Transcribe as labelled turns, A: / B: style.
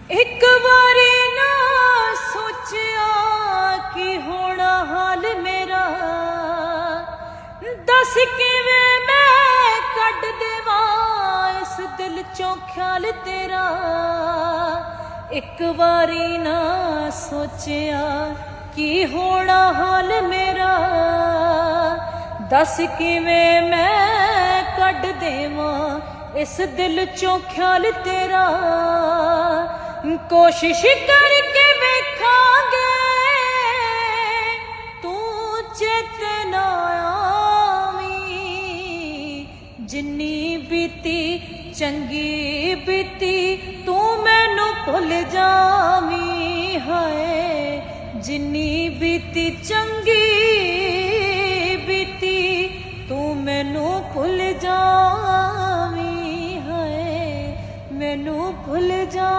A: एक बारी ना सोचिया कि होना हाल मेरा, दस किवें मैं कढ देवा इस दिल चों ख्याल तेरा। एक बारी ना सोचिया कि होना हाल मेरा, दस किवें मैं कढ देवा इस दिल चों ख्याल तेरा। कोशिश करके वेखांगे तू चेतना आवी, जिन्नी बीती चंगी बीती तू मैनू भुल जावी। हाय जिन्नी बीती चंगी बीती तू मैनू भुल जावी। हाय मैनू भुल जा।